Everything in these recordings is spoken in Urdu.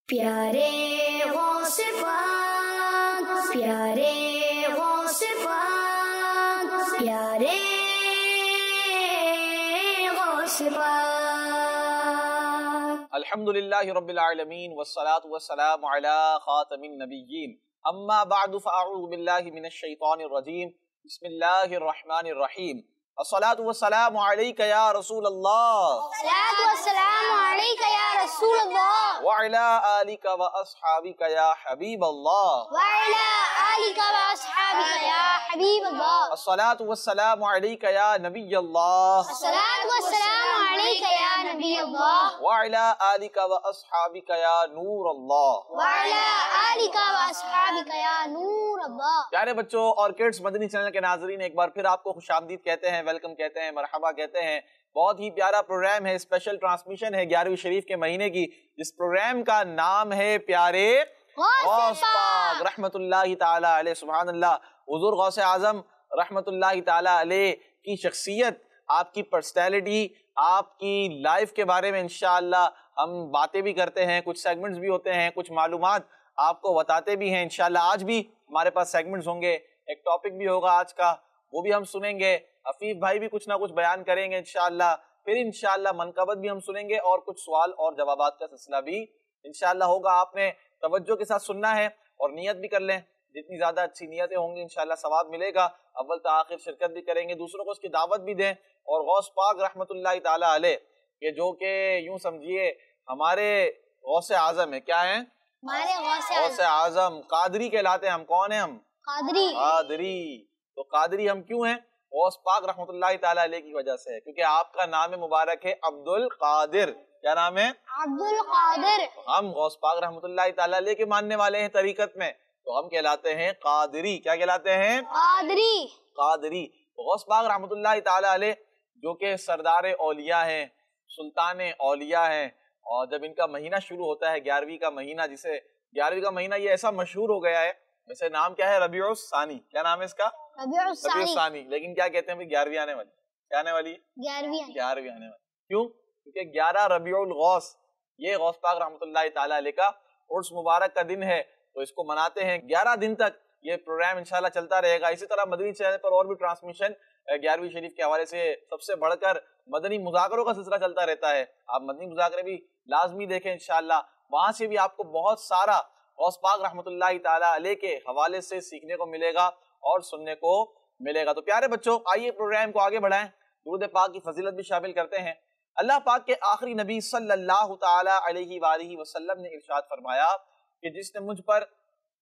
پیارے غوث پاک، پیارے غوث پاک، پیارے غوث پاک۔ الحمدللہ رب العالمین والصلاة والسلام علی خاتم النبیین، اما بعد فاعوذ باللہ من الشیطان الرجیم، بسم اللہ الرحمن الرحیم۔ الصلاة والسلام علیک یا رسول اللہ، الصلاة والسلام علیک یا رسول اللہ، وعلی آلک واصحابک یا حبیب اللہ، وعلی آلک واصحابک یا حبیب اللہ۔ الصلاة والسلام علیک یا نبی اللہ، الصلاة والسلام علیک یا نبی اللہ، وعلی آلک واصحابک یا نور اللہ۔ وعلی آلک واصحابک یا نور اللہ۔ پیارے بچوں اور کڈز مدنی چینل کے ناظرین، ایک بار پھر آپ کو خوش آمدید کہتے ہیں، ویلکم کہتے ہیں، مرحبا کہتے ہیں۔ بہت ہی پیارا پروگرام ہے، اسپیشل ٹرانسمیشن ہے 11ویں شریف کے مہینے کی، جس پروگرام کا نام ہے پیارے غوث پاک رحمت اللہ تعالی علیہ۔ سبحان اللہ، حضور غوث اعظم رحمت اللہ تعالی علیہ کی شخصیت، آپ کی پرسنالٹی، آپ کی لائف کے بارے میں انشاءاللہ ہم باتیں بھی کرتے ہیں، کچھ سیگمنٹس بھی ہوتے ہیں، کچھ معلومات آپ کو بتاتے بھی ہیں۔ انشاءاللہ آج بھی ہمارے پاس سیگمنٹس ہوں گے، ایک ٹاپک بھی ہوگا آج کا، وہ بھی ہم سنیں گے۔ حفیظ بھائی بھی کچھ نہ کچھ بیان کریں گے انشاءاللہ، پھر انشاءاللہ منقبت بھی ہم سنیں گے، اور کچھ سوال اور جوابات کا سلسلہ بھی انشاءاللہ ہوگا۔ آپ نے توجہ کے ساتھ سننا ہے اور نیت بھی کر لیں، جتنی زیادہ اچھی نیتیں ہوں گی انشاءاللہ ثواب ملے گا۔ اول تا آخر شرکت بھی کریں گے، دوسروں کو اس کی دعوت بھی دیں۔ اور غوث پاک رحمت اللہ تعالی علیہ کہ جو کہ یوں سمجھیے ہمارے غوث اعظم ہے، کیا ہیں؟ ہمارے غوث اعظم قادری کہلاتے ہیں۔ ہم کون ہیں؟ ہم قادری۔ قادری۔ تو قادری ہم کیوں ہیں؟ غوث پاک رحمت اللہ تعالی علیہ کی وجہ سے ہے، کیونکہ آپ کا نام مبارک ہے عبد القادر۔ کیا نام ہے؟ عبد القادر۔ ہم غوث پاک رحمت اللہ تعالی علیہ کے ماننے والے ہیں طریقت میں، تو ہم کہلاتے ہیں قادری۔ کیا کہلاتے ہیں؟ قادری۔ قادری۔ غوث پاک رحمت اللہ تعالی علیہ جو کہ سردار اولیاء ہیں، سلطان اولیاء ہیں، اور جب ان کا مہینہ شروع ہوتا ہے 11ویں کا مہینہ، جسے 11ویں کا مہینہ یہ ایسا مشہور ہو گیا ہے، ویسے نام کیا ہے؟ ربیع الثانی۔ کیا نام ہے اس کا؟ ربیع الثانی۔ لیکن کیا کہتے ہیں 11ویں آنے والی؟ کیا آنے والی؟ 11ویں آنے والی۔ کیوں؟ کیونکہ 11 ربیع الغوث یہ غوث پاک رحمت اللہ تعالی علیہ کا عرس مبارک کا دن ہے، تو اس کو مناتے ہیں 11 دن تک۔ یہ پروگرام انشاءاللہ چلتا رہے گا۔ اسی طرح مدنی چینل پر اور بھی ٹرانسمیشن 11ویں شریف کے حوالے سے سب سے بڑھ کر مدنی مذاکروں کا سلسلہ چلتا رہتا ہے، آپ مدنی مذاکرے بھی لازمی دیکھیں انشاءاللہ، وہاں سے بھی آپ کو بہت سارا غوث پاک رحمت اللہ تعالی علیہ کے حوالے سے سیکھنے کو ملے گا اور سننے کو ملے گا۔ تو پیارے بچوں، آئیے پروگرام کو آگے بڑھائیں، درود پاک کی فضیلت بھی شامل کرتے ہیں۔ اللہ پاک کے آخری نبی صلی اللہ تعالی علیہ وآلہ وسلم نے ارشاد فرمایا کہ جس نے مجھ پر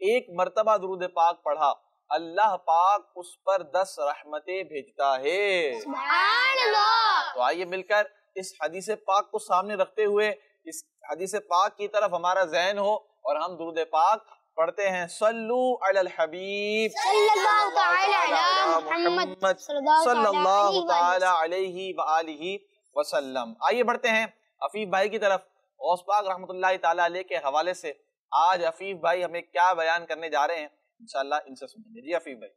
ایک مرتبہ درود پاک پڑھا، اللہ پاک اس پر 10 رحمتیں بھیجتا ہے۔ سبحان اللہ۔ تو آئیے مل کر اس حدیث پاک کو سامنے رکھتے ہوئے اس حدیث پاک کی طرف ہمارا ذہن ہو اور ہم درود پاک پڑھتے ہیں۔ صلو علی الحبیب صلی اللہ تعالی علی محمد صلی اللہ تعالی علیہ وآلہ وسلم۔ آئیے بڑھتے ہیں عفیف بھائی کی طرف، غوث پاک رحمت اللہ تعالی علیہ کے حوالے سے آج عفیف بھائی ہمیں کیا بیان کرنے جا رہے ہیں، انشاءاللہ ان سے سنیں گے۔ جی عفیف بھائی۔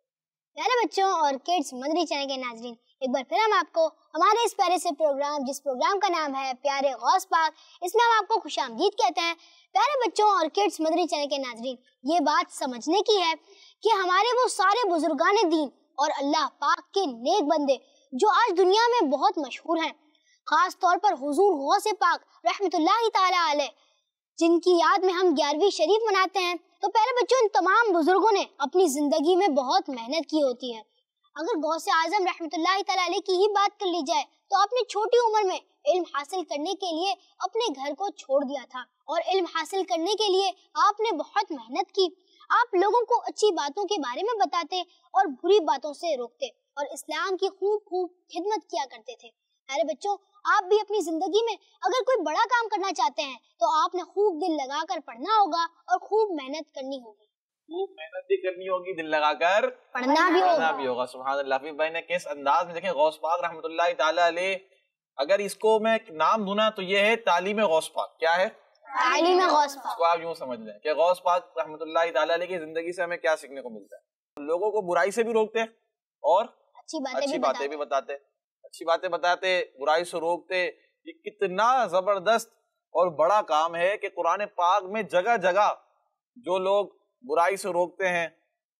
پیارے بچوں اور کڈز مدنی چینل کے ناظرین، ایک بار پھر ہم آپ کو ہمارے اس پیارے سے پروگرام، جس پروگرام کا نام ہے پیارے غوث پاک، اس میں ہم آپ کو خوش آمدید کہتے ہیں۔ پیارے بچوں اور کڈز مدنی چینل کے ناظرین، یہ بات سمجھنے کی ہے کہ ہمارے وہ سارے بزرگان دین اور اللہ پاک کے نیک بندے جو آج دنیا میں بہت مشہور ہیں، خاص طور پر حضور غوث پاک رحمت اللہ تعالی علیہ، جن کی یاد میں ہم 11ویں شریف مناتے ہیں، تو پیارے بچوں ان تمام بزرگوں نے اپنی زندگی میں بہت محنت کی ہوتی ہے۔ اگر غوث اعظم رحمت اللہ تعالی علیہ کی ہی بات کر لی جائے تو آپ نے چھوٹی عمر میں علم حاصل کرنے کے لیے اپنے گھر کو چھوڑ دیا تھا، اور علم حاصل کرنے کے لیے آپ نے بہت محنت کی۔ آپ لوگوں کو اچھی باتوں کے بارے میں بتاتے اور بری باتوں سے روکتے، اور اسلام کی خوب خدمت کیا کرتے تھے۔ پیارے بچوں، آپ بھی اپنی زندگی میں اگر کوئی بڑا کام کرنا چاہتے ہیں تو آپ نے خوب دل لگا کر پڑھنا ہوگا اور خوب محنت کرنی ہوگی۔ خوب محنت بھی کرنی ہوگی، دل لگا کر پڑھنا بھی ہوگا۔ سبحان اللہ۔ حفیظ بھائی نے کس انداز میں، دیکھیں غوث پاک رحمت اللہ تعالی علیہ، اگر اس کو میں نام دوں نا تو یہ ہے تعلیم غوث پاک۔ کیا ہے؟ تعلیم غوث پاک۔ اس کو آپ یوں سمجھ لیں کہ غوث پاک رحمت اللہ تعالی علیہ کی زندگی سے ہمیں کیا سیکھنے کو ملتا ہے؟ لوگوں کو برائی سے بھی روکتے اور اچھی باتیں بھی بتاتے، اچھی باتیں بتاتے، برائی سے روکتے۔ یہ کتنا زبردست اور بڑا کام ہے کہ قرآن پاک میں جگہ جگہ جو لوگ برائی سے روکتے ہیں،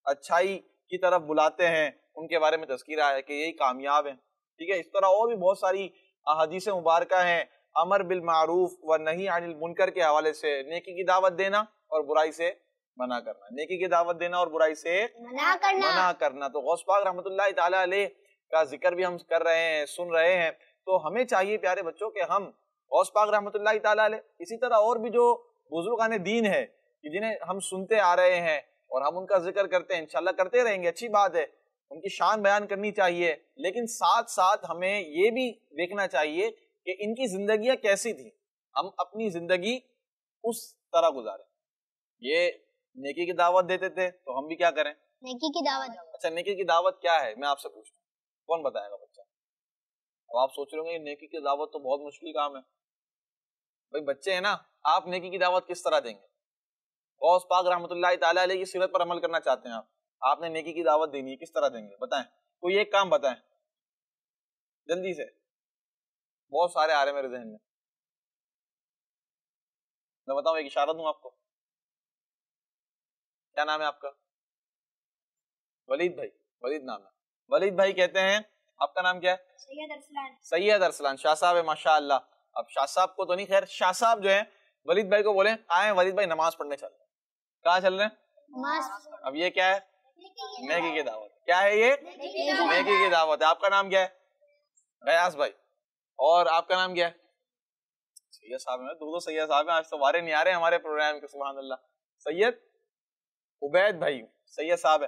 اچھائی کی طرف بلاتے ہیں، ان کے بارے میں تذکرہ ہے کہ یہی کامیاب ہیں، ٹھیک ہے۔ اس طرح اور بھی بہت ساری احادیث مبارکہ ہیں امر بالمعروف و نہی عن المنکر کے حوالے سے، نیکی کی دعوت دینا اور برائی سے منع کرنا، نیکی کی دعوت دینا اور برائی سے منع کرنا۔ تو غوث پاک رحمۃ اللہ تعالیٰ علیہ کا ذکر بھی ہم کر رہے ہیں، سن رہے ہیں، تو ہمیں چاہیے پیارے بچوں کہ ہم غوث پاک رحمۃ اللہ تعالیٰ علیہ، اسی طرح اور بھی جو بزرگان دین ہے کہ جنہیں ہم سنتے آ رہے ہیں اور ہم ان کا ذکر کرتے ہیں، انشاءاللہ کرتے رہیں گے، اچھی بات ہے، ان کی شان بیان کرنی چاہیے، لیکن ساتھ ساتھ ہمیں یہ بھی دیکھنا چاہیے کہ ان کی زندگیاں کیسی تھیں، ہم اپنی زندگی اس طرح گزاریں۔ یہ نیکی کی دعوت دیتے تھے تو ہم بھی کیا کریں؟ نیکی کی دعوت۔ اچھا، نیکی کی دعوت کیا ہے؟ میں آپ سے پوچھتا ہوں، کون بتائے گا بچہ؟ اب آپ سوچ رہے ہوں گے نیکی کی دعوت تو بہت مشکل کام ہے۔ بھائی بچے ہیں نا، آپ نیکی کی دعوت کس طرح دیں گے؟ غوث پاک رحمۃ اللہ تعالیٰ علیہ کی سیرت پر عمل کرنا چاہتے ہیں آپ نے نیکی کی دعوت دینی ہے، کس طرح دیں گے؟ بتائیں، کوئی ایک کام بتائیں جلدی سے، بہت سارے آ رہے ہیں میرے ذہن میں بتاؤں، ایک اشارہ دوں آپ کو۔ کیا نام ہے آپ کا؟ ولید بھائی، ولید نام ہے، ولید بھائی کہتے ہیں، آپ کا نام کیا ہے؟ سید ارسلان۔ سید ارسلان، شاہ صاحب ہے ماشاء اللہ۔ اب شاہ صاحب کو تو نہیں، خیر شاہ صاحب جو ہیں ولید بھائی کو بولیں آئیں ولید بھائی نماز پڑھنے چل رہے ہیں۔ کہاں چل رہے ہیں؟ اب یہ کیا ہے؟ نیکی کی دعوت۔ کیا ہے یہ؟ نیکی کی دعوت ہے۔ آپ کا نام کیا ہے؟ غیاث بھائی۔ اور آپ کا نام کیا ہے؟ سید صاحب ہیں، دو سید صاحب ہیں، آج تو وارے نہیں آ رہے ہمارے پروگرام کے، سبحان اللہ۔ سید عبید بھائی، سید صاحب ہے،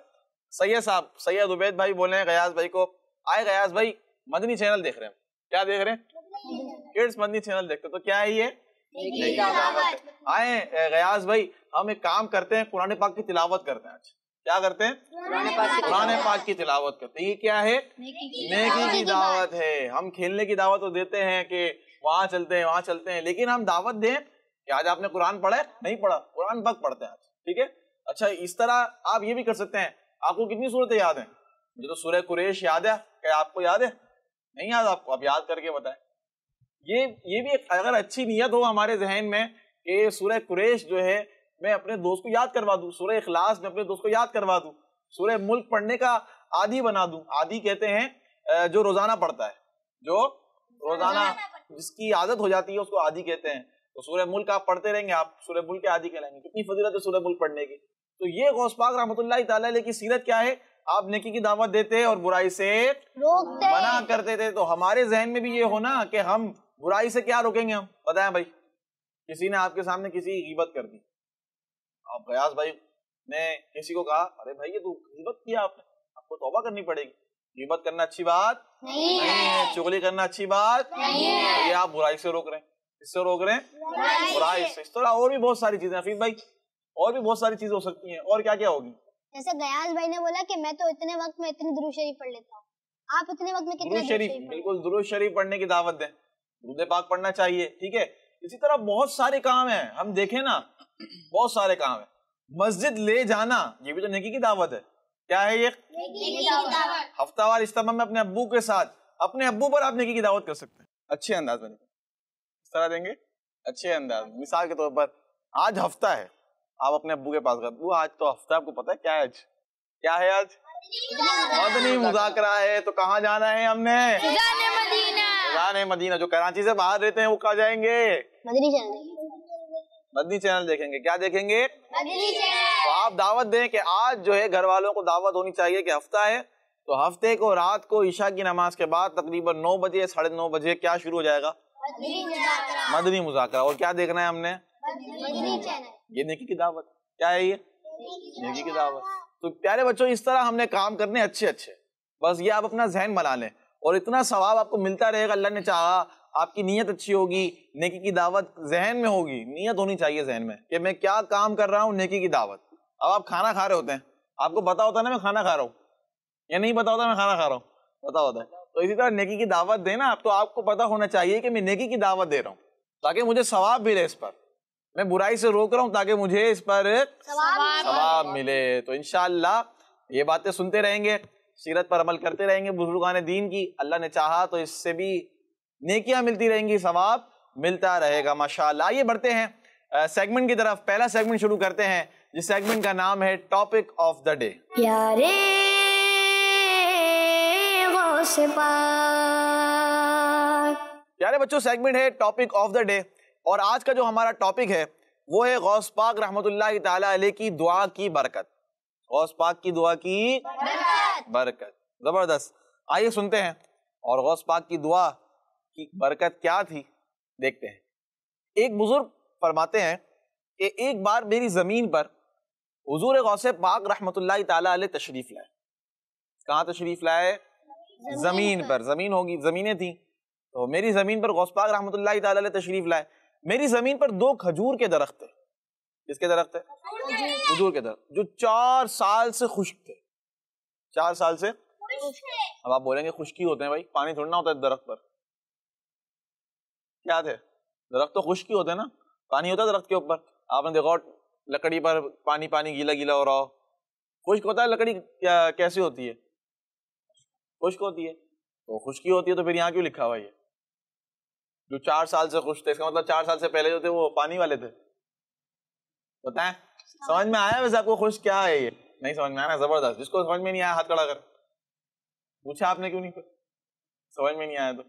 سید صاحب، سید عبید بھائی بولے ہیں غیاث بھائی کو آئے غیاث بھائی مدنی چینل دیکھ رہے ہیں۔ کیا دیکھ رہے ہیں؟ کڈس مدنی چینل دیکھتے، تو کیا ہے یہ؟ آئے غیاث بھائی ہم ایک کام کرتے ہیں، قرآن پاک کی تلاوت کرتے ہیں۔ آج کیا کرتے ہیں؟ قرآن پاک کی تلاوت کرتے ہیں۔ یہ کیا ہے؟ نیکی کی دعوت ہے۔ ہم کھیلنے کی دعوت تو دیتے ہیں کہ وہاں چلتے ہیں وہاں چلتے ہیں، لیکن ہم دعوت دیں کہ آج آپ نے قرآن پڑھا ہے؟ نہیں پڑھا، قرآن پاک پڑھتے ہیں آج، ٹھیک ہے۔ اچھا، اس طرح آپ یہ بھی کر سکتے ہیں۔ آپ کو کتنی صورتیں یاد ہیں؟ مجھے تو سورہ قریش یاد ہے، کیا آپ کو یاد ہے؟ نہیں یاد آپ کو؟ اب یاد کر کے بتائیں۔ یہ بھی اگر اچھی نیت ہو ہمارے ذہن میں کہ سورہ قریش جو ہے میں اپنے دوست کو یاد کروا دوں، سورہ اخلاص میں اپنے دوست کو یاد کروا دوں، سورہ ملک پڑھنے کا عادی بنا دوں۔ عادی کہتے ہیں جو روزانہ پڑھتا ہے، جو روزانہ جس کی عادت ہو جاتی ہے اس کو عادی کہتے ہیں۔ تو سورہ ملک آپ پڑھتے رہیں گے، آپ سورہ ملک کے عادی کہلائیں گے۔ کتنی فضیلت ہے سورہ ملک پڑھنے کی۔ تو یہ غوث پاک رحمۃ اللہ تعالیٰ علیہ کی سیرت کیا ہے؟ آپ نیکی کی دعوت دیتے اور برائی سے منع کرتے تھے۔ تو ہمارے ذہن میں بھی یہ ہونا کہ ہم برائی سے کیا روکیں گے؟ ہم بتائیں بھائی، کسی نے آپ کے سامنے کسی کی غیبت کر دی، اب غیاث بھائی نے کسی کو کہا ارے بھائی یہ تو غیبت کیا آپ نے، آپ کو توبہ کرنی پڑے گی، غیبت کرنا اچھی بات نہیں ہے، چغلی کرنا اچھی بات نہیں ہے، تو یہ آپ برائی سے روک رہے ہیں۔ اس سے روک رہے ہیں؟ برائی سے۔ اس طرح اور بھی بہت ساری چیزیں، حفیظ بھائی اور بھی بہت ساری چیزیں ہو سکتی ہیں، اور کیا کیا ہوگی؟ جیسے غیاث بھائی نے بولا کہ میں تو اتنے وقت میں اتنی درود شریف پڑھ لیتا ہوں، آپ اتنے وقت میں کتنا درود شریف؟ بالکل، درود شریف پڑھنے کی دعوت دیں، درود پاک پڑھنا چاہیے، ٹھیک ہے۔ اسی طرح بہت سارے کام ہیں، ہم دیکھیں نا بہت سارے کام ہیں۔ مسجد لے جانا یہ بھی تو نیکی کی دعوت ہے۔ کیا ہے یہ؟ ہفتہ وار اجتماع میں اپنے ابو کے ساتھ، اپنے ابو پر آپ نیکی کی دعوت کر سکتے ہیں، اچھے انداز میں۔ اس طرح دیں گے اچھے انداز، مثال کے طور پر آج ہفتہ ہے، آپ اپنے ابو کے پاس گئے، ابو آج تو ہفتہ، آپ کو پتا ہے کیا ہے آج؟ کیا ہے آج؟ مدنی مذاکرہ ہے۔ تو کہاں جانا ہے ہم نے؟ خزانہ مدینہ۔ جو کراچی سے باہر رہتے ہیں وہ کہاں جائیں گے؟ مدنی چینل، مدنی چینل دیکھیں گے۔ کیا دیکھیں گے؟ مدنی چینل۔ تو آپ دعوت دیں کہ آج جو ہے گھر والوں کو دعوت ہونی چاہیے کہ ہفتہ ہے، تو ہفتے کو رات کو عشاء کی نماز کے بعد تقریباً 9 بجے 9:30 بجے کیا شروع ہو جائے گا؟ مدنی مذاکرہ۔ اور کیا دیکھنا ہے ہم نے؟ مدنی چینل۔ یہ نیکی کی دعوت کیا ہے؟ یہ نیکی کی دعوت۔ تو پیارے بچوں اس طرح ہم نے کام کرنے اچھے اچھے، بس یہ آپ اپنا ذہن بنا لیں اور اتنا ثواب آپ کو ملتا رہے گا، اللہ نے چاہا آپ کی نیت اچھی ہوگی، نیکی کی دعوت ذہن میں ہوگی، نیت ہونی چاہیے ذہن میں کہ میں کیا کام کر رہا ہوں، نیکی کی دعوت۔ اب آپ کھانا کھا رہے ہوتے ہیں، آپ کو پتا ہوتا ہے نا میں کھانا کھا رہا ہوں، یا نہیں پتا ہوتا میں کھانا کھا رہا ہوں؟ پتا ہوتا ہے۔ تو اسی طرح نیکی کی دعوت دینا، تو آپ کو پتا ہونا چاہیے کہ میں نیکی کی دعوت دے رہا ہوں تاکہ مجھے ثواب ملے، اس پر میں برائی سے روک رہا ہوں تاکہ مجھے اس پر ثواب ملے۔ تو انشاءاللہ یہ باتیں سنتے رہیں گے، سیرت پر عمل کرتے رہیں گے بزرگان دین کی، اللہ نے چاہا تو اس سے بھی نیکیاں ملتی رہیں گی، ثواب ملتا رہے گا ماشاءاللہ. آئیے بڑھتے ہیں سیگمنٹ کی طرف. پہلا سیگمنٹ شروع کرتے ہیں جس سیگمنٹ کا نام ہے ٹاپک آف دا ڈے. پیارے غوث پاک. پیارے بچوں سیگمنٹ ہے ٹاپک آف دا ڈے اور آج کا جو ہمارا ٹاپک ہے وہ ہے غوث پاک رحمت اللہ تعالی علیہ کی دعا کی برکت. غوث پاک کی دعا کی برکت. زبردست. آئیے سنتے ہیں اور غوث پاک کی دعا کی برکت کیا تھی دیکھتے ہیں. ایک بزرگ فرماتے ہیں کہ ایک بار میری زمین پر حضور غوث پاک رحمت اللہ تعالی علیہ تشریف لائے. کہاں تشریف لائے؟ زمین پر. زمین ہوگی, زمینیں تھیں تو میری زمین پر غوث پاک رحمت اللہ تعالی علیہ تشریف لائے. میری زمین پر 2 کھجور کے درخت تھے. کس کے درخت تھے؟ کھجور کے درخت, جو 4 سال سے خشک تھے. 4 سال سے. اب آپ بولیں گے خشکی ہوتے ہیں بھائی, پانی تھوڑا نہ ہوتا ہے درخت پر. کیا تھے؟ درخت تو خشکی ہوتے ہیں نا, پانی ہوتا ہے درخت کے اوپر. آپ نے دیکھا لکڑی پر پانی پانی گیلا گیلا ہو رہا ہو. خشک ہوتا ہے لکڑی کیسی ہوتی ہے؟ خشک ہوتی ہے. تو خشکی ہوتی ہے تو پھر یہاں کیوں لکھا ہوا یہ جو 4 سال سے خشک تھے؟ اس کا مطلب 4 سال سے پہلے جو تھے وہ پانی والے تھے. بتائیں سمجھ میں آیا ویسے آپ کو خشک کیا ہے؟ یہ نہیں سمجھ میں آیا نا. زبردست. جس کو سمجھ میں نہیں آیا ہاتھ کھڑا کر. پوچھا آپ نے کیوں نہیں؟ سمجھ میں نہیں آیا تو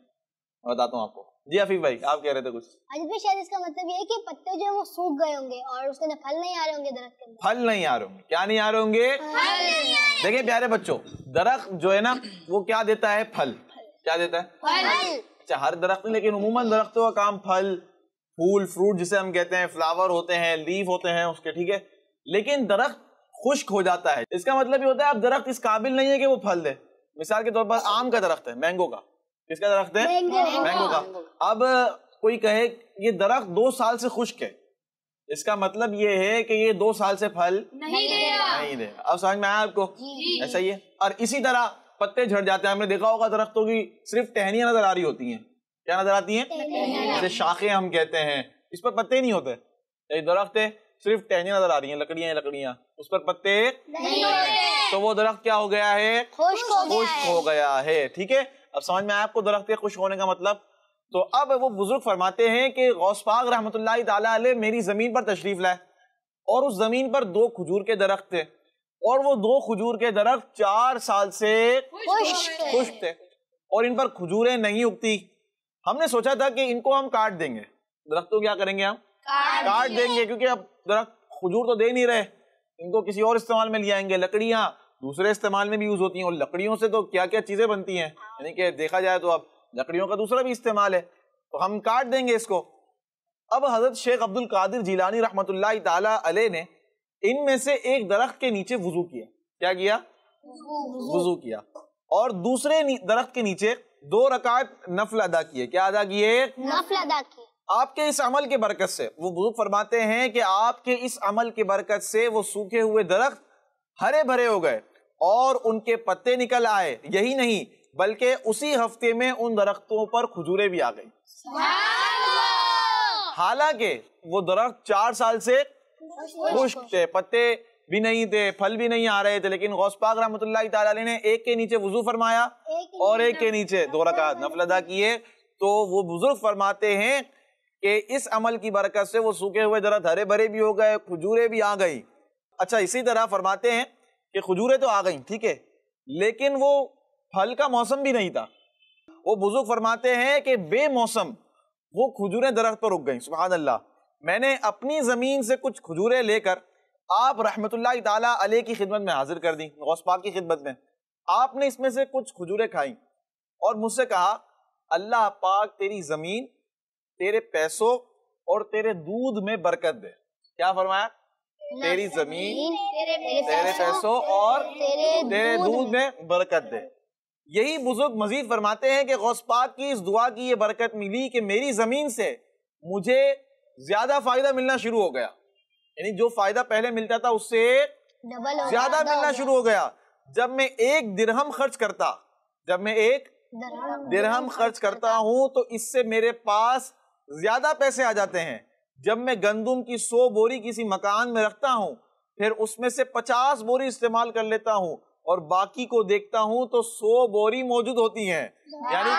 بتاتا ہوں آپ کو. جی حفیظ بھائی آپ کہہ رہے تھے کچھ. شاید اس کا مطلب یہ ہے کہ پتے جو ہیں وہ سوکھ گئے ہوں گے اور اس کے اندر پھل نہیں آ رہے ہوں گے درخت کے اندر. پھل نہیں آ رہے ہوں گے. کیا نہیں آ رہے ہوں گے؟ دیکھیں پیارے بچوں, درخت جو ہے نا وہ کیا دیتا ہے؟ پھل. کیا دیتا ہے؟ پھل. اچھا ہر درخت نہیں, لیکن عموماً درختوں کا کام پھل, پھول, فروٹ جسے ہم کہتے ہیں, فلاور ہوتے ہیں, لیف ہوتے ہیں اس کے, ٹھیک ہے. لیکن درخت خشک ہو جاتا ہے. اس کا مطلب یہ ہوتا ہے اب درخت اس قابل نہیں ہے کہ وہ پھل دے. مثال کے طور پر آم کا درخت ہے, مینگو کا. کس کا درخت ہے؟ مینگو کا. اب کوئی کہے یہ درخت 2 سال سے خشک ہے, اس کا مطلب یہ ہے کہ یہ 2 سال سے پھل نہیں دے. اب سمجھ میں آیا آپ کو؟ ایسا ہی ہے. اور اسی طرح پتے جھڑ جاتے ہیں. ہم نے دیکھا ہوگا درختوں کی صرف ٹہنیاں نظر آ رہی ہوتی ہیں. کیا نظر آتی ہیں؟ جیسے شاخیں ہم کہتے ہیں, اس پر پتے نہیں ہوتے. ایک درخت ہے صرف ٹہنیاں نظر آ رہی ہیں, لکڑیاں, اس پر پتے نہیں ہوتے. تو وہ درخت کیا ہو گیا ہے؟ خشک ہو گیا ہے. ٹھیک ہے. اب سمجھ میں آیا آپ کو درخت کے خشک ہونے کا مطلب. تو اب وہ بزرگ فرماتے ہیں کہ غوث پاک رحمت اللہ تعالی علیہ میری زمین پر تشریف لائے اور اس زمین پر 2 کھجور کے درخت تھے اور وہ 2 کھجور کے درخت 4 سال سے خشک تھے اور ان پر کھجوریں نہیں اگتی. ہم نے سوچا تھا کہ ان کو ہم کاٹ دیں گے. درختوں کیا کریں گے؟ ہم کاٹ دیں گے, کیونکہ اب درخت کھجور تو دے نہیں رہے, ان کو کسی اور استعمال میں لے آئیں گے. لکڑیاں دوسرے استعمال میں بھی یوز ہوتی ہیں اور لکڑیوں سے تو کیا کیا چیزیں بنتی ہیں, یعنی کہ دیکھا جائے تو اب لکڑیوں کا دوسرا بھی استعمال ہے, تو ہم کاٹ دیں گے اس کو. اب حضرت شیخ عبد القادر جیلانی رحمت اللہ تعالی علیہ نے ان میں سے ایک درخت کے نیچے وضو کیا. کیا کیا؟ وضو کیا. اور دوسرے درخت کے نیچے 2 رکعت نفل ادا کیے. کیا ادا کیے؟ نفل ادا کیے. آپ کے اس عمل کے برکت سے, وہ بزرگ فرماتے ہیں کہ آپ کے اس عمل کے برکت سے وہ سوکھے ہوئے درخت ہرے بھرے ہو گئے اور ان کے پتے نکل آئے. یہی نہیں بلکہ اسی ہفتے میں ان درختوں پر کھجوریں بھی آ گئی. حالانکہ وہ درخت 4 سال سے خشک تھے, پتے بھی نہیں تھے, پھل بھی نہیں آ رہے تھے, لیکن غوث پاک رحمت اللہ تعالی علیہ نے ایک کے نیچے وضو فرمایا اور ایک کے نیچے 2 رکعت نفل ادا کیے. تو وہ بزرگ فرماتے ہیں کہ اس عمل کی برکت سے وہ سوکھے ہوئے درخت ہرے بھرے بھی ہو گئے, کھجوریں بھی آ گئی. اچھا اسی طرح فرماتے ہیں کہ کھجوریں تو آ گئیں, ٹھیک ہے, لیکن وہ پھل کا موسم بھی نہیں تھا. وہ بزرگ فرماتے ہیں کہ بے موسم وہ کھجوریں درخت پر اگ گئیں. سبحان اللہ. میں نے اپنی زمین سے کچھ کھجوریں لے کر آپ رحمت اللہ تعالیٰ علیہ کی خدمت میں حاضر کر دیں, غوث پاک کی خدمت میں. آپ نے اس میں سے کچھ کھجوریں کھائیں اور مجھ سے کہا اللہ پاک تیری زمین, تیرے پیسوں اور تیرے دودھ میں برکت دے. کیا فرمایا؟ تیری زمین, تیرے پیسوں اور تیرے دودھ میں برکت دے. یہی بزرگ مزید فرماتے ہیں کہ غوث پاک کی اس دعا کی یہ برکت ملی کہ میری زمین سے مجھے زیادہ فائدہ ملنا شروع ہو گیا. یعنی جو فائدہ پہلے ملتا تھا اس سے زیادہ ملنا شروع ہو گیا. جب میں 1 درہم خرچ کرتا ہوں تو اس سے میرے پاس زیادہ پیسے آ جاتے ہیں. جب میں گندم کی 100 بوری کسی مکان میں رکھتا ہوں پھر اس میں سے 50 بوری استعمال کر لیتا ہوں اور باقی کو دیکھتا ہوں تو 100 بوری موجود ہوتی ہیں, یعنی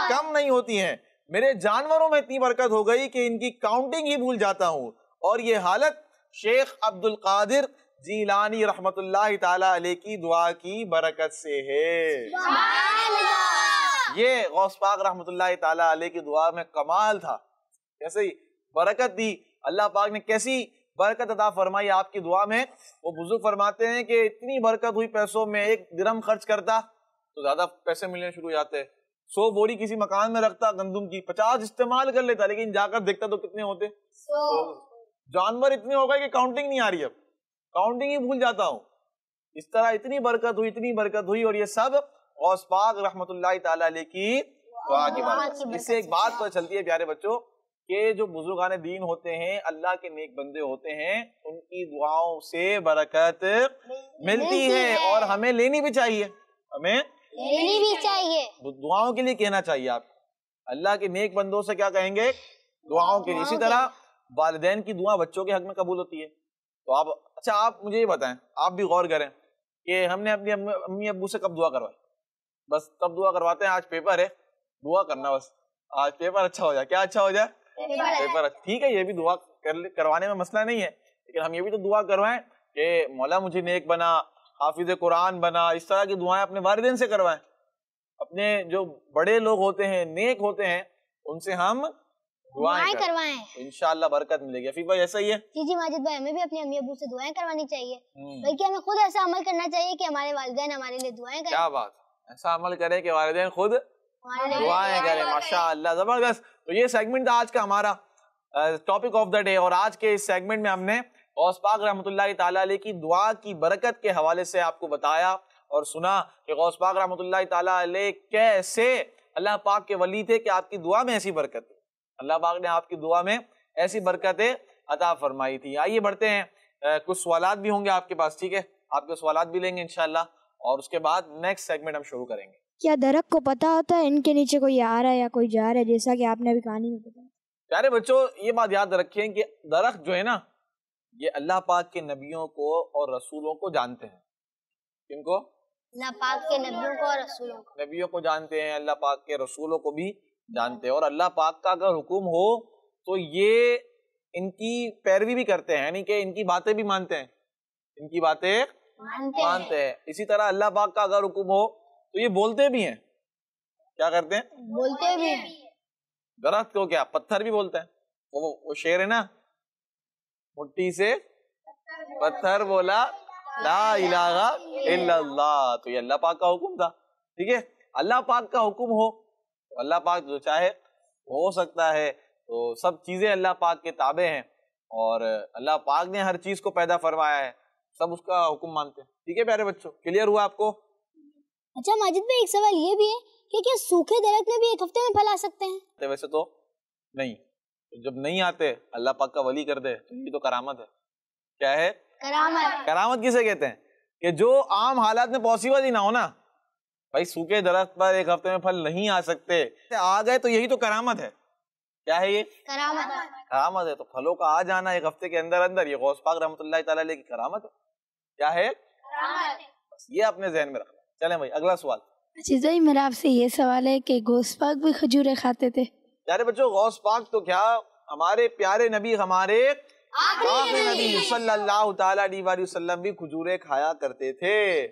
کم نہیں ہوتی ہیں. میرے جانوروں میں اتنی برکت ہو گئی کہ ان کی کاؤنٹنگ ہی بھول جاتا ہوں، اور یہ حالت شیخ عبد القادر جیلانی رحمت اللہ تعالی علیہ کی دعا کی برکت سے ہے۔ یہ غوث پاک رحمت اللہ تعالی علیہ کی دعا میں کمال تھا، کیسے برکت دی اللہ پاک نے، کیسی برکت عطا فرمائی آپ کی دعا میں۔ وہ بزرگ فرماتے ہیں کہ اتنی برکت ہوئی پیسوں میں، 1 درہم خرچ کرتا تو زیادہ پیسے ملنے شروع ہو جاتے، 100 بوری کسی مکان میں رکھتا گندم کی، 50 استعمال کر لیتا، لیکن جا کر دیکھتا تو کتنے ہوتے؟ 100۔ جانور اتنے ہو گئے کہ کاؤنٹنگ نہیں آ رہی، اب کاؤنٹنگ ہی بھول جاتا ہوں۔ اس طرح اتنی برکت ہوئی، اور یہ سب غوث پاک رحمت اللہ تعالی علیہ کی دعا کی برکت۔ اس سے ایک بات پتہ چلتی ہے پیارے بچوں کہ جو بزرگان دین ہوتے ہیں، اللہ کے نیک بندے ہوتے ہیں، ان کی دعاؤں سے برکت ملتی ہے، اور ہمیں لینی بھی چاہیے، ہمیں لینی بھی چاہیے، دعاؤں کے لیے کہنا چاہیے۔ آپ اللہ کے نیک بندوں سے کیا کہیں گے؟ دعاؤں کے لیے۔ اسی طرح والدین کی دعا بچوں کے حق میں قبول ہوتی ہے۔ تو آپ مجھے یہ بتائیں، آپ بھی غور کریں کہ ہم نے اپنی امی ابو سے کب دعا کروائی؟ بس تب دعا کرواتے ہیں آج پیپر ہے، دعا کرنا بس، آج پیپر اچھا ہو جائے۔ کیا اچھا ہو جائے؟ پیپر۔ ٹھیک ہے، یہ بھی دعا کروانے میں مسئلہ نہیں ہے، لیکن ہم یہ بھی تو دعا کروائیں کہ مولا مجھے نیک بنا، حافظ قرآن بنا، اس طرح کی دعائیں اپنے والدین سے کروائیں۔ اپنے جو بڑے لوگ ہوتے ہیں، نیک ہوتے ہیں، ان سے ہم دعائیں کروائیں، انشاءاللہ برکت ملے گی۔ عفیف بھائی ایسا ہی ہے؟ جی ماجد بھائی، ہمیں بھی اپنے امی ابو سے دعائیں کروانی چاہیے، بلکہ ہمیں خود ایسا عمل کرنا چاہیے کہ ہمارے والدین ہمارے لیے دعائیں کریں۔ کیا بات، ایسا عمل کرے کہ والدین خود دعائیں کریں، ماشاءاللہ، زبردست۔ تو یہ سیگمنٹ آج کا ہمارا ٹاپک آف دا ڈے، اور آج کے اس سیگمنٹ میں ہم نے غوث پاک رحمۃ اللہ تعالیٰ علیہ کی دعا کی برکت کے حوالے سے آپ کو بتایا اور سنا کہ غوث پاک رحمۃ اللہ تعالیٰ علیہ کیسے اللہ پاک کے ولی تھے کہ آپ کی دعا میں ایسی برکت ہے، اللہ پاک نے آپ کی دعا میں ایسی برکتیں عطا فرمائی تھی۔ آئیے بڑھتے ہیں، کچھ سوالات بھی ہوں گے آپ کے پاس، ٹھیک ہے؟ آپ کے سوالات بھی لیں گے انشاءاللہ، اور اس کے بعد نیکسٹ سیگمنٹ ہم شروع کریں گے۔ کیا درخت کو پتا ہوتا ہے ان کے نیچے کوئی آ رہا ہے یا کوئی جا رہا ہے، جیسا کہ آپ نے ابھی کہانی میں بتایا؟ پیارے بچوں، یہ بات یاد رکھیں کہ درخت جو ہے نا، یہ اللہ پاک کے نبیوں کو اور رسولوں کو جانتے ہیں۔ کن کو؟ اللہ پاک کے نبیوں کو اور رسولوں کو۔ نبیوں کو جانتے ہیں، اللہ پاک کے رسولوں کو بھی جانتے ہیں، اور اللہ پاک کا اگر حکم ہو تو یہ ان کی پیروی بھی کرتے ہیں، یعنی کہ ان کی باتیں بھی مانتے ہیں، ان کی باتیں مانتے ہیں۔ اسی طرح اللہ پاک کا اگر حکم ہو تو یہ بولتے بھی ہیں۔ کیا کرتے ہیں؟ بولتے بھی ہیں۔ درخت کو کیا پتھر بھی بولتے ہیں، وہ شعر ہے نا، مٹی سے پتھر بولا لا الہ الا اللہ، تو یہ اللہ پاک کا حکم تھا، ٹھیک ہے؟ اللہ پاک کا حکم ہو تو اللہ پاک جو چاہے ہو سکتا ہے، تو سب چیزیں اللہ پاک کے تابع ہیں، اور اللہ پاک نے ہر چیز کو پیدا فرمایا ہے، سب اس کا حکم مانتے ہیں۔ ٹھیک ہے پیارے بچوں، کلیئر ہوا آپ کو؟ اچھا ماجد بھائی، ایک سوال یہ بھی ہے کہ کیا سوکھے درخت میں بھی ایک ہفتے میں پھل آ سکتے ہیں؟ ویسے تو نہیں، جب نہیں آتے اللہ پاک کا ولی کر دے تو یہ تو کرامت ہے۔ کیا ہے؟ کرامت۔ کرامت کسے کہتے ہیں؟ کہ جو عام حالات میں پاسبل ہی نہ ہو نا، بھائی سوکھے درخت پر ایک ہفتے میں پھل نہیں آ سکتے، آ گئے تو یہی تو کرامت ہے۔ کیا ہے یہ؟ کرامت۔ کرامت ہے، تو پھلوں کا آ جانا ایک ہفتے کے اندر اندر، یہ غوث پاک رحمۃ اللہ تعالیٰ علیہ کی کرامت ہے۔ کیا ہے؟ کرامت۔ بس یہ اپنے ذہن میں رکھنا۔ چلیں بھائی اگلا سوال۔ اچھا جی، میرا آپ سے یہ سوال ہے کہ غوث پاک بھی کھجوریں کھاتے تھے؟ پیارے بچوں، غوث پاک تو کیا، ہمارے پیارے نبی، ہمارے آخری نبی صلی اللہ تعالیٰ علیہ وآلہ وسلم بھی کھجوریں کھایا کرتے تھے۔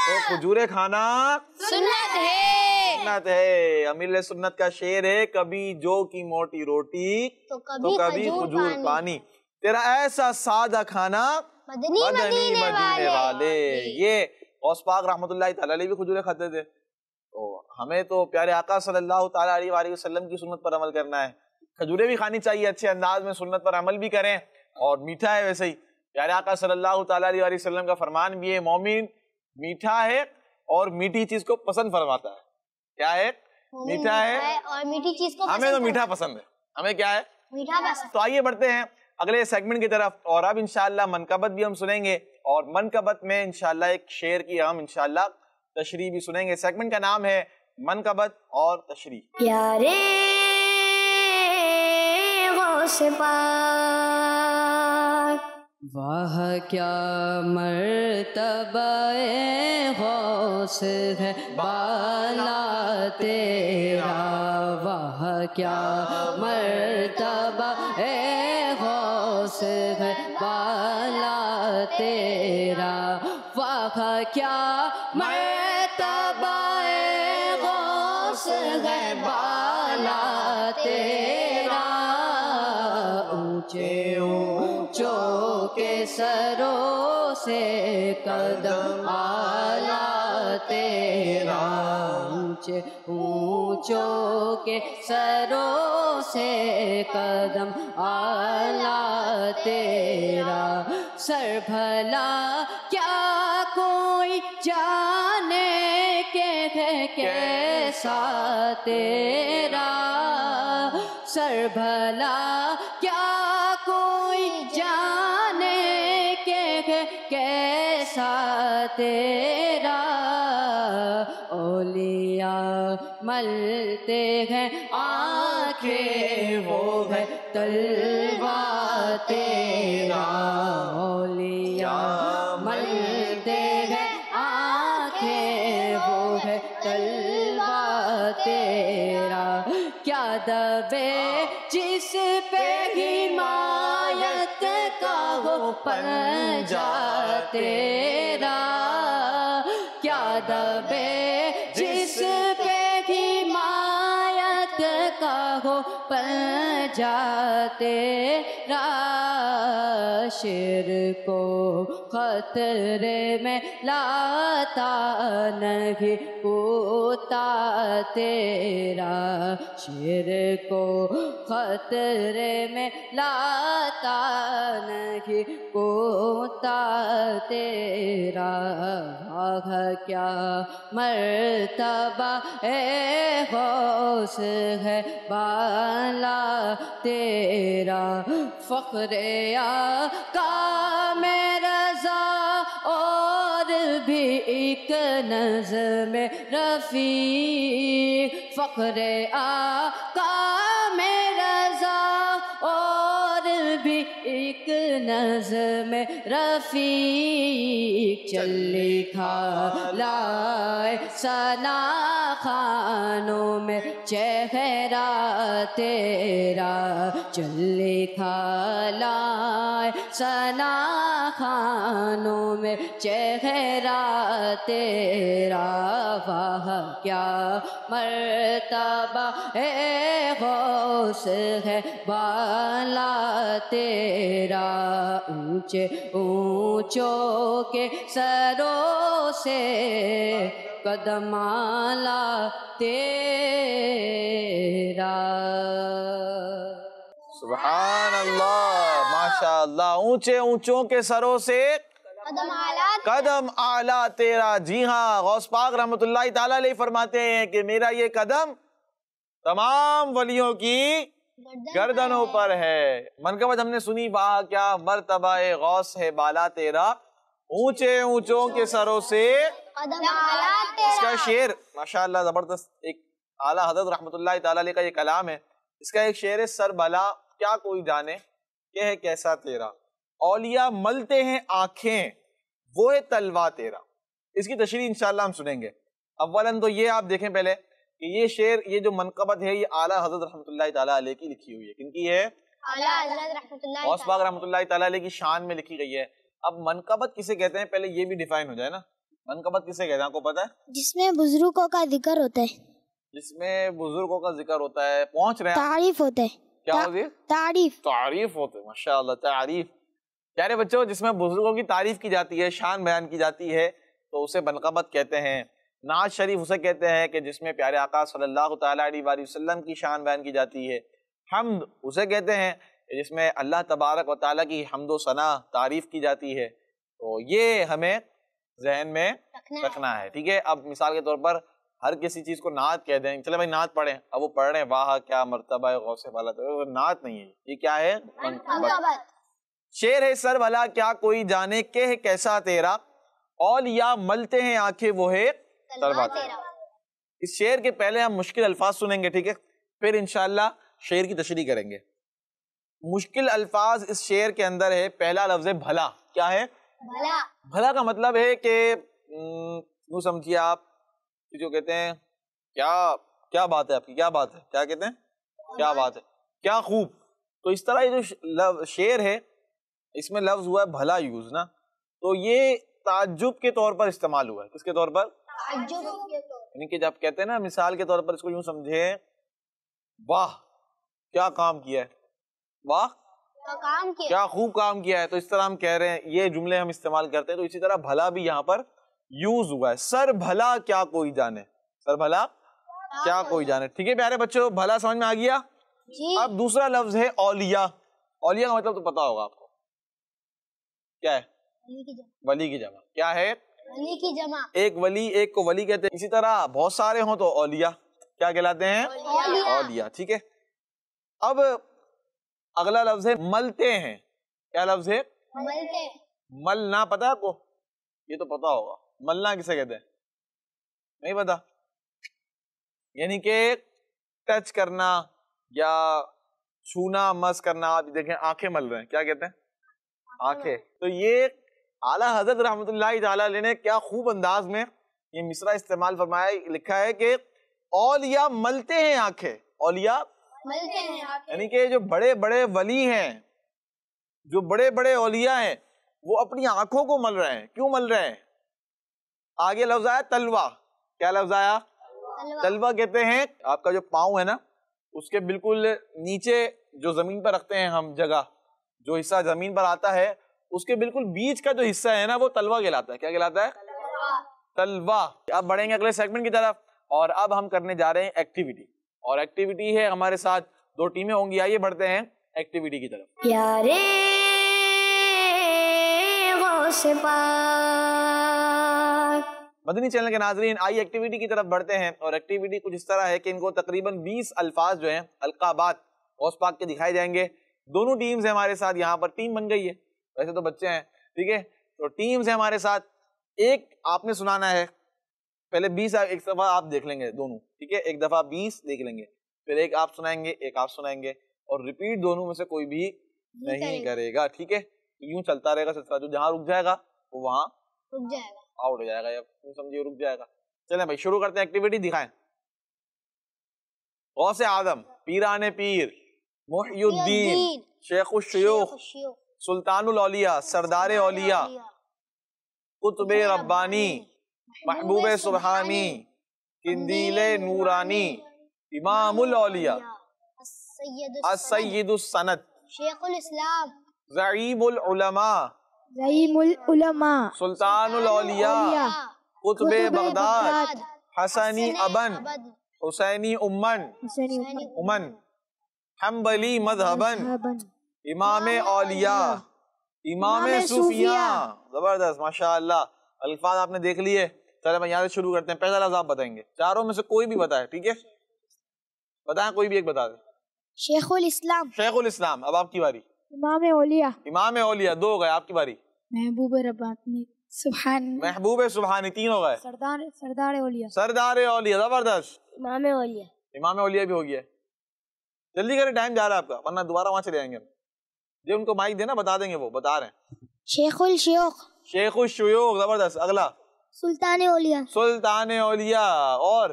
تو کھجوریں کھانا سنت ہے۔ سنت ہے۔ امیر سنت کا شعر ہے، کبھی جو کی موٹی روٹی تو کبھی کھجور پانی، تیرا ایسا سادہ کھانا مدنی مدینے والے۔ یہ غوث پاک رحمۃ اللہ تعالیٰ علیہ بھی کھجوریں کھاتے تھے، تو ہمیں تو پیارے آقا صلی اللہ تعالیٰ علیہ وآلہ وسلم کی سنت پر عمل کرنا ہے۔ کھجوریں بھی کھانی چاہیے، اچھے انداز میں سنت پر عمل بھی کریں، اور میٹھا ہے ویسے ہی پیارے آقا صلی اللہ تعالیٰ علیہ وآلہ وسلم کا فرمان بھی ہے، مومن میٹھا ہے اور میٹھی چیز کو پسند فرماتا ہے۔ کیا ہے؟ میٹھا ہے اور میٹھی چیز کو ہمیں تو میٹھا پسند ہے، ہمیں کیا ہے؟ میٹھا پسند۔ تو آئیے بڑھتے ہیں اگلے سیگمنٹ کی طرف، اور اب انشاءاللہ منقبت بھی ہم سنیں گے، اور منقبت میں انشاءاللہ ایک شعر کی ہم انشاءاللہ تشریح بھی سنیں گے۔ سیگمنٹ کا نام ہے منقبت اور تشریح۔ پیارے غوث پاک، واہ کیا مرتبہ غوث ہے بالا تیرا، کیا مرتبہ اے غوث ہے بالا تیرا، واہ کیا مرتبہ اے غوث ہے بالا تیرا، اونچے اونچوں کے سروں سے قدم اعلیٰ تیرا، اونچے اونچوں کے سروں سے قدم اعلیٰ تیرا، سر بھلا کیا کوئی جانے کہ ہے کیسا تیرا، سر بھلا کیا کوئی جانے کہ ہے کیسا تیرا، اولیاء ملتے ہیں آنکھیں وہ ہے طلبہ تیرا، اولیاء ملتے ہیں آنکھیں وہ ہے طلبہ تیرا، کیا دبے جس پہ حمایت کا ہو پنجہ تیرا، کیا دبے جس پہ حمایت کا ہو پنجہ تیرا، شیر کو خطرے میں لاتا نہیں کوتا تیرا، شیر کو خطرے میں لاتا نہیں کوتا تیرا، واہ کیا مرتبہ اے غوث ہے بالا تیرا، فخر آقا میں رضا اور بھی ایک نظم رفیع، فخر آقا میں رضا اور بھی ایک نظم رفیع، چل لکھا لائے ثنا خانوں میں چہرہ تیرا، چل لکھا لائے ثنا خانوں میں چہرہ تیرا، واہ کیا مرتبہ اے غوث ہے بالا تیرا، اونچے اونچوں کے سروں سے قدم اعلیٰ تیرا۔ سبحان اللہ، ماشاء اللہ، اونچے اونچوں کے سروں سے قدم اعلیٰ تیرا۔ جی ہاں، غوث پاک رحمۃ اللہ تعالیٰ علیہ فرماتے ہیں کہ میرا یہ قدم تمام ولیوں کی گردنوں پر ہے۔ منقبت ہم نے سنی، واہ کیا مرتبہ غوث ہے بالا تیرا، اونچے اونچوں کے سروں سے قدم اعلیٰ تیرا۔ اس کا شعر ماشاءاللہ زبردست، ایک اعلیٰ حضرت رحمۃ اللہ تعالیٰ علیہ کا یہ کلام ہے۔ اس کا ایک شعر ہے، سر بھلا کیا کوئی جانے کہ ہے کیسا تیرا، اولیاء ملتے ہیں آنکھیں وہ ہے طلبہ تیرا۔ اس کی تشریح انشاءاللہ ہم سنیں گے۔ اولاً تو یہ آپ دیکھیں پہلے کہ یہ شعر، یہ جو منقبت ہے، یہ اعلیٰ حضرت رحمۃ اللہ تعالیٰ علیہ کی لکھی ہوئی ہے۔ کن کی ہے؟ اعلیٰ حضرت رحمۃ اللہ غوث پاک رحمۃ اللہ تعالیٰ علیہ کی شان میں لکھی گئی ہے۔ اب منقبت کسے کہتے ہیں، پہلے یہ بھی ڈیفائن ہو جائے نا، منقبت کسے کہتے ہیں، آپ کو پتا ہے؟ جس میں بزرگوں کا ذکر ہوتا ہے، جس میں بزرگوں کا ذکر ہوتا ہے، پہنچ رہے ہیں، تعریف ہوتا ہے، کیا ہوتی ہے؟ تعریف ہوتے ہیں، ماشاءاللہ، تعریف۔ پیارے بچوں، جس میں بزرگوں کی تعریف کی جاتی ہے، شان بیان کی جاتی ہے، تو اسے منقبت کہتے ہیں۔ نعت شریف اسے کہتے ہیں کہ جس میں پیارے آقا صلی اللہ تعالیٰ علیہ وآلہ وسلم کی شان بیان کی جاتی ہے۔ حمد اسے کہتے ہیں جس میں اللہ تبارک و تعالیٰ کی حمد و ثنا تعریف کی جاتی ہے۔ تو یہ ہمیں ذہن میں رکھنا ہے، ٹھیک ہے؟ اب مثال کے طور پر ہر کسی چیز کو نعت کہہ دیں، چلے بھائی نعت پڑھیں، اب وہ پڑھ رہے ہیں واہ کیا مرتبہ غوث بالا، تو نعت نہیں ہے، یہ کیا ہے؟ منقبت۔ شعر ہے، سر بھلا کیا کوئی جانے کہ ہے کیسا تیرا، اولیاء ملتے ہیں آنکھیں وہ ہے طلبہ تیرا۔ اس شعر کے پہلے ہم مشکل الفاظ سنیں گے، ٹھیک ہے؟ پھر انشاءاللہ شعر کی تشریح کریں گے۔ مشکل الفاظ اس شعر کے اندر ہے، پہلا لفظ ہے بھلا۔ کیا ہے؟ بھلا۔ بھلا کا مطلب ہے کہ یوں سمجھیے آپ جو کہتے ہیں کیا بات ہے آپ کی، کیا بات ہے، کیا کہتے ہیں؟ کیا بات ہے، کیا خوب. تو اس طرح یہ جو شعر ہے اس میں لفظ ہوا ہے بھلا یوز نا، تو یہ تعجب کے طور پر استعمال ہوا ہے. کس کے طور پر؟ یعنی کہ جب کہتے ہیں نا مثال کے طور پر اس کو یوں سمجھیں، واہ کیا کام کیا ہے، واہ کیا خوب کام کیا ہے. تو اس طرح ہم کہہ رہے ہیں، یہ جملے ہم استعمال کرتے ہیں. تو اسی طرح بھلا بھی یہاں پر یوز ہوا ہے. سر بھلا کیا کوئی جانے، سر بھلا کیا کوئی جانے. ٹھیک ہے پیارے بچوں، بھلا سمجھ میں آ گیا. اب دوسرا لفظ ہے اولیاء. اولیاء کا مطلب تو پتا ہوگا آپ کو، کیا ہے؟ ولی کی جمع. کیا ہے؟ ولی کی جمع. ایک ولی، ایک کو ولی کہتے ہیں. اسی طرح بہت سارے ہوں تو اولیاء کیا کہلاتے ہیں؟ اولیاء. ٹھیک ہے. اب اگلا لفظ ہے ملتے ہیں. کیا لفظ ہے؟ ملنا. پتا ہے آپ کو؟ یہ تو پتا ہوگا. ملنا کسے کہتے ہیں؟ نہیں پتا؟ یعنی کہ ٹچ کرنا یا چھونا، مس کرنا. آپ دیکھیں آنکھیں مل رہے ہیں، کیا کہتے ہیں؟ آنکھیں. تو یہ اعلیٰ حضرت رحمۃ اللہ تعالیٰ علیہ نے کیا خوب انداز میں یہ مصرع استعمال فرمایا. لکھا ہے کہ اولیاء ملتے ہیں آنکھیں. اولیاء یعنی کہ جو بڑے بڑے ولی ہیں، جو بڑے بڑے اولیاء ہیں، وہ اپنی آنکھوں کو مل رہے ہیں. کیوں مل رہے ہیں؟ آگے لفظ آیا تلوا. کیا لفظ آیا؟ تلوا کہتے ہیں آپ کا جو پاؤں ہے نا، اس کے بالکل نیچے جو زمین پر رکھتے ہیں ہم جگہ، جو حصہ زمین پر آتا ہے اس کے بالکل بیچ کا جو حصہ ہے نا وہ تلوا کہلاتا ہے. کیا کہلاتا ہے؟ تلوا. اب بڑھیں گے اگلے سیگمنٹ کی طرف، اور اب ہم کرنے جا رہے ہیں ایکٹیویٹی. اور ایکٹیویٹی ہے ہمارے ساتھ 2 ٹیمیں ہوں گی. آئیے بڑھتے ہیں ایکٹیویٹی کی طرف. پیارے غوث پاک. مدنی چینل کے ناظرین، آئیے ایکٹیویٹی کی طرف بڑھتے ہیں. اور ایکٹیویٹی کچھ اس طرح ہے کہ ان کو تقریباً 20 الفاظ جو ہیں القابات غوث پاک کے دکھائے جائیں گے. دونوں ٹیمز ہیں ہمارے ساتھ. یہاں پر ٹیم بن گئی ہے، ویسے تو بچے ہیں. ٹھیک ہے، تو ٹیمز ہیں ہمارے ساتھ. ایک آپ نے سنانا ہے، پہلے 20 ایک دفعہ آپ دیکھ لیں گے دونوں. ٹھیک ہے، ایک دفعہ 20 دیکھ لیں گے، پھر ایک آپ سنائیں گے، ایک آپ سنائیں گے، اور ریپیٹ دونوں میں سے کوئی بھی نہیں کرے گا. ٹھیک ہے، یوں چلتا رہے گا سلسلہ. جو جہاں رک جائے گا وہ وہاں رک جائے گا، آؤٹ ہو جائے گا، یا سمجھیے رک جائے گا. چلیں بھائی شروع کرتے ہیں. ایکٹیویٹی دکھائیں. غوث اعظم، پیران پیر، محی الدین، شیخ الشیوخ، سلطان الاولیاء، سردار اولیاء، قطب ربانی، محبوب سبحانی، قندیل نورانی، امام الاولیاء، السید السند، شیخ الاسلام، زعیم العلماء، زعیم العلماء، سلطان الاولیاء، قطب بغداد، حسنی ابن، حسینی امن، حنبلی مذہبن، امام اولیاء، امام صوفیاء. زبردست، ماشاءاللہ. الفاظ آپ نے دیکھ لیے. چلے میں یہاں سے شروع کرتے ہیں. پہلا لفظ آپ بتائیں گے، چاروں میں سے کوئی بھی بتائے. ٹھیک ہے، بتائیں، کوئی بھی ایک بتا دیں. شیخ الاسلام، شیخ الاسلام. اب آپ کی باری. امام اولیاء، امام اولیاء 2 ہو گئے. آپ کی باری. محبوب ربانی، سبحان، محبوب سبحانی 3 ہو گئے. سردار اولیاء، سردار اولیاء. زبردست. امام اولیاء. امام اولیاء بھی ہو گیا. جلدی کریں، ٹائم جا رہا ہے آپ کا، ورنہ دوبارہ وہاں چلے جائیں گے. جو ان کو مائک دینا بتا دیں گے، وہ بتا رہے ہیں. شیخ الشیوخ، شیخ الشیوخ. زبردست. اگلا سلطان اولیاء، سلطان اولیاء. اور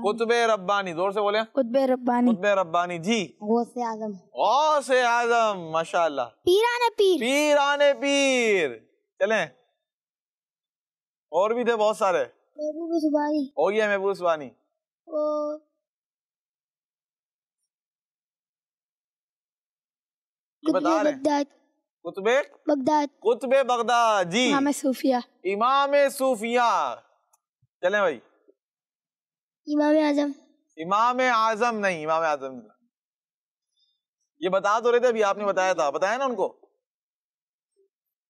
قطب ربانی. زور سے بولیں. قطب ربانی، قطب ربانی. جی. غوث اعظم، غوث اعظم. ماشاءاللہ. پیران پیر، پیران پیر. چلیں، اور بھی تھے بہت سارے. محبوب سبحانی، ہو گیا محبوب سبحانی. بتا رہے ہیں. قطب بغداد، قطب بغداد. جی. امام صوفیہ، امام صوفیہ. چلیں بھائی. امام اعظم، امام اعظم نہیں، امام اعظم نہیں. یہ بتا تو رہے تھے ابھی، آپ نے بتایا تھا. بتایا نا ان کو.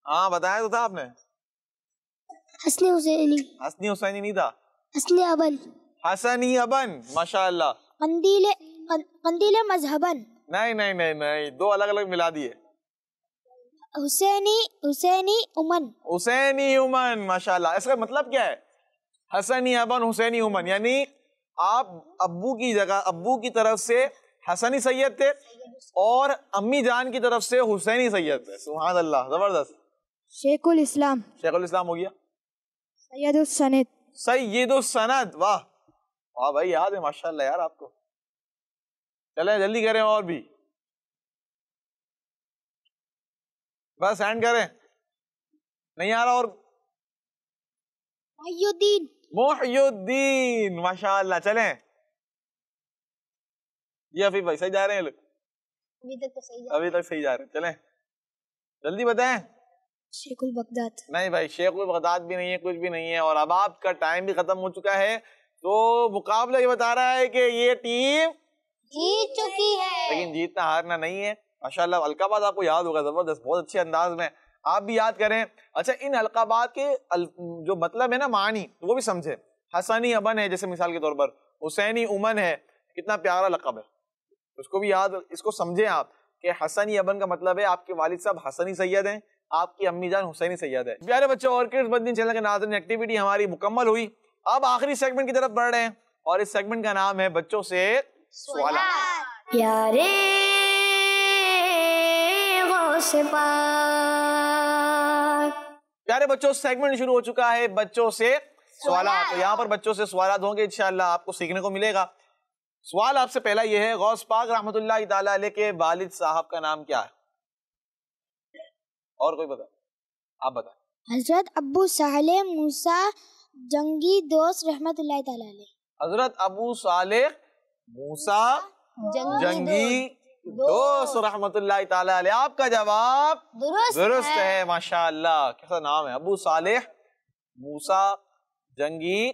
ہاں بتایا تو تھا آپ نے. حسنی حسینی، حسنی حسینی نہیں تھا. حسنی ابن، حسنی ابن. ماشاءاللہ. قندیل مذہبن، نہیں نہیں نہیں نہیں، 2 الگ الگ ملا دیے. حسینی امن، حسینی امن. ماشاءاللہ. اس کا مطلب کیا ہے؟ حسنی ابن، حسینی امن، یعنی آپ ابو کی جگہ ابو کی طرف سے حسنی سید تھے اور امی جان کی طرف سے حسینی سید تھے. سبحان اللہ. زبردست. شیخ الاسلام، شیخ الاسلام ہو گیا. سید السند، سید السند. واہ. ہاں بھائی یاد ہے ماشاءاللہ یار آپ کو. چلیں جلدی کریں اور بھی, بس اینڈ کریں, نہیں آ رہا. اور محی الدین. محی الدین ماشاءاللہ. چلیں جی حفیظ بھائی صحیح جا رہے ہیں لوگ, ابھی تک تو صحیح ابھی تک صحیح جا رہے ہیں. چلیں جلدی بتائیں. شیخ البغداد. نہیں بھائی شیخ البغداد بھی نہیں ہے, کچھ بھی نہیں ہے, اور اب آپ کا ٹائم بھی ختم ہو چکا ہے. تو مقابلہ یہ بتا رہا ہے کہ یہ ٹیم جیت چکی ہے, لیکن جیتنا ہارنا نہیں ہے. ماشاءاللہ القابات آپ کو یاد ہوگا زبردست, بہت اچھے انداز میں آپ بھی یاد کریں. اچھا ان القابات کے جو مطلب ہے نا معنی وہ بھی سمجھے. حسنی ابن ہے جیسے مثال کے طور پر, حسینی امن ہے, کتنا پیارا لقب ہے, اس کو بھی یاد, اس کو سمجھیں آپ کہ حسنی ابن کا مطلب ہے آپ کے والد صاحب حسنی سید ہیں, آپ کی امی جان حسینی سید ہے. پیارے بچوں اور کڈز بدین چینل کے ناظرین ایکٹیویٹی ہماری مکمل ہوئی. اب آخری سیگمنٹ کی طرف بڑھ رہے ہیں اور اس سیگمنٹ کا نام ہے بچوں سے سوالات. پیارے غوث پاک. پیارے بچوں سیگمنٹ شروع ہو چکا ہے بچوں سے سوالات. تو یہاں پر بچوں سے سوالات ہوں گے, انشاءاللہ آپ کو سیکھنے کو ملے گا. سوال آپ سے پہلا یہ ہے, غوث پاک رحمۃ اللہ تعالی علیہ کے والد صاحب کا نام کیا ہے؟ اور کوئی بتا, آپ بتائیں. حضرت ابو صالح موسیٰ جنگی دوست رحمت اللہ تعالی علیہ. حضرت ابو صالح موسیٰ جنگی دوست رحمت اللہ تعالی علیہ. آپ کا جواب درست ہے ماشاءاللہ. کیسا نام ہے, ابو صالح موسیٰ جنگی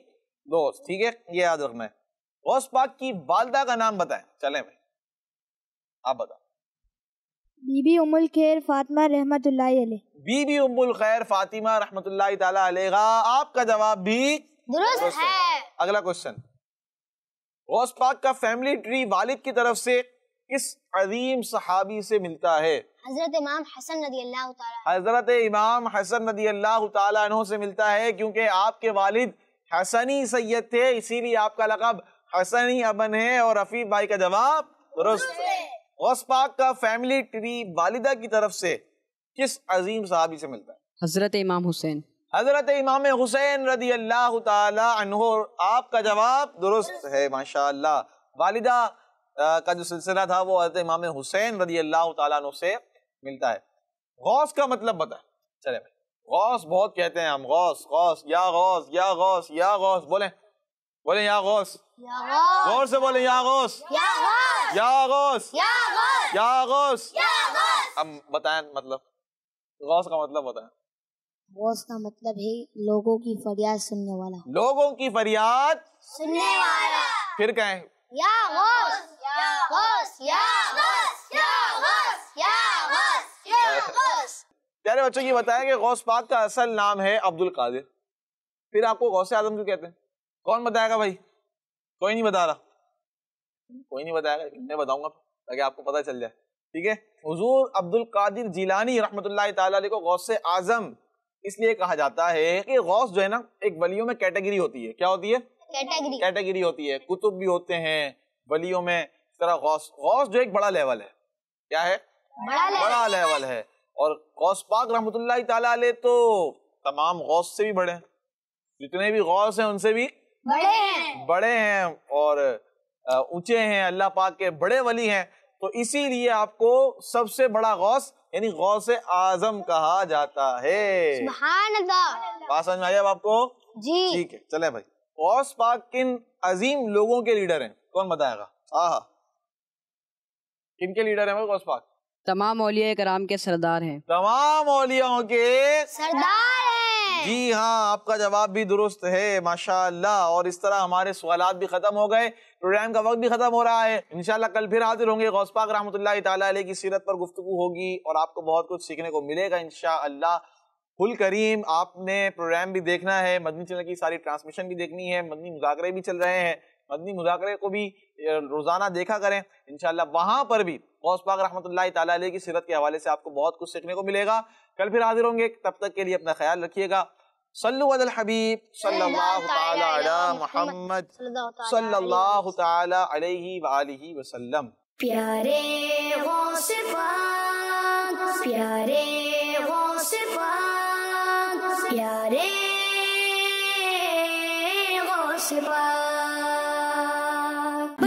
دوست. ٹھیک ہے, یہ یاد رکھنا ہے. غوث پاک کی والدہ کا نام بتائیں. چلیں بھائی آپ بتائیں. بی بی ام الخیر فاطمہ رحمت اللہ علیہ. بی بی ام الخیر فاطمہ رحمت اللہ تعالی علیہ. آپ کا جواب بھی درست ہے. اگلا کوشچن, غوث پاک کا فیملی ٹری والد کی طرف سے کس عظیم صحابی سے ملتا ہے؟ حضرت امام حسن رضی اللہ تعالی. حضرت امام حسن رضی اللہ تعالی عنہ سے ملتا ہے, کیونکہ آپ کے والد حسنی سید تھے, اسی لیے آپ کا لقب حسنی ابن ہے. اور رفیق بھائی کا جواب درست. غوث پاک کا فیملی ٹری والدہ کی طرف سے کس عظیم صحابی سے ملتا ہے؟ حضرت امام حسین. حضرت امام حسین رضی اللہ تعالی عنہ. آپ کا جواب درست ہے ماشاءاللہ. والدہ کا جو سلسلہ تھا وہ حضرت امام حسین رضی اللہ تعالیٰ عنہ سے ملتا ہے. غوث کا مطلب بتائیں. چلے بھائی, غوث بہت کہتے ہیں ہم, غوث غوث یا غوث یا غوث یا غوث. بولیں بولیں یا غوث, غور سے بولیں یا غوث یا غوث یا غوث. اب بتائیں مطلب, غوث کا مطلب بتائیں. غوث کا مطلب ہے لوگوں کی فریاد سننے والا. لوگوں کی فریاد سننے والا. پھر کہیں یا غوث یا غوث یا غوث یا غوث یا غوث یا غوث. پیارے بچوں یہ بتائیں کہ غوث پاک کا اصل نام ہے عبد القادر. پھر آپ کو غوث اعظم کیوں کہتے ہیں؟ کون بتائے گا بھائی؟ کوئی نہیں بتا رہا, کوئی نہیں بتائے گا, میں بتاؤں گا تاکہ آپ کو پتہ چل جائے. ٹھیک ہے, حضور عبد القادر جیلانی رحمۃ اللہ تعالی علیہ کو غوث اعظم اس لیے کہا جاتا ہے کہ غوث جو ہے نا ایک ولیوں میں کیٹیگری ہوتی ہے. کیا ہوتی ہے؟ کیٹیگری ہوتی ہے. کتب بھی ہوتے ہیں ولیوں میں, اس طرح غوث جو ایک بڑا لیول ہے. کیا ہے؟ بڑا لیول ہے. اور غوث پاک رحمۃ اللہ تعالی علیہ تو تمام غوث سے بھی بڑے ہیں. جتنے بھی غوث ہیں ان سے بھی بڑے ہیں اور اونچے ہیں, اللہ پاک کے بڑے ولی ہیں. تو اسی لیے آپ کو سب سے بڑا غوث یعنی غوث اعظم کہا جاتا ہے. سبحان اللہ. بات سمجھ میں آئی اب آپ کو؟ جی ٹھیک ہے, چلیں بھائی. غوث پاک کن عظیم لوگوں کے لیڈر ہیں؟ کون بتائے گا؟ کن کے لیڈر ہیں غوث پاک؟ تمام اولیاء کرام کے سردار ہیں. تمام اولیاء کے سردار ہیں. جی ہاں, آپ کا جواب بھی درست ہے ماشاءاللہ. اور اس طرح ہمارے سوالات بھی ختم ہو گئے, پروگرام کا وقت بھی ختم ہو رہا ہے. انشاءاللہ کل پھر حاضر ہوں گے. غوث پاک رحمۃ اللہ تعالی علیہ کی سیرت پر گفتگو ہوگی اور آپ کو بہت کچھ سیکھنے کو ملے گا انشاءاللہ. فل کریم آپ نے پروگرام بھی دیکھنا ہے, مدنی چینل کی ساری ٹرانسمیشن بھی دیکھنی ہے, مدنی مذاکرے بھی چل رہے ہیں, مدنی مذاکرے کو بھی روزانہ دیکھا کریں انشاءاللہ. وہاں پر بھی غوث پاک رحمۃ اللہ تعالی علیہ کی سیرت کے حوالے سے آپ کو بہت کچھ سیکھنے کو ملے گا. کل پھر حاضر ہوں گے, تب تک کے لیے اپنا خیال رکھیے گا. صلو علی الحبیب صلی اللہ تعالی علی محمد صلی اللہ تعالی علیہ وآلہ وسلم. پیارے غوث پاک, پیارے غوث پاک, پیارے غوث پاک.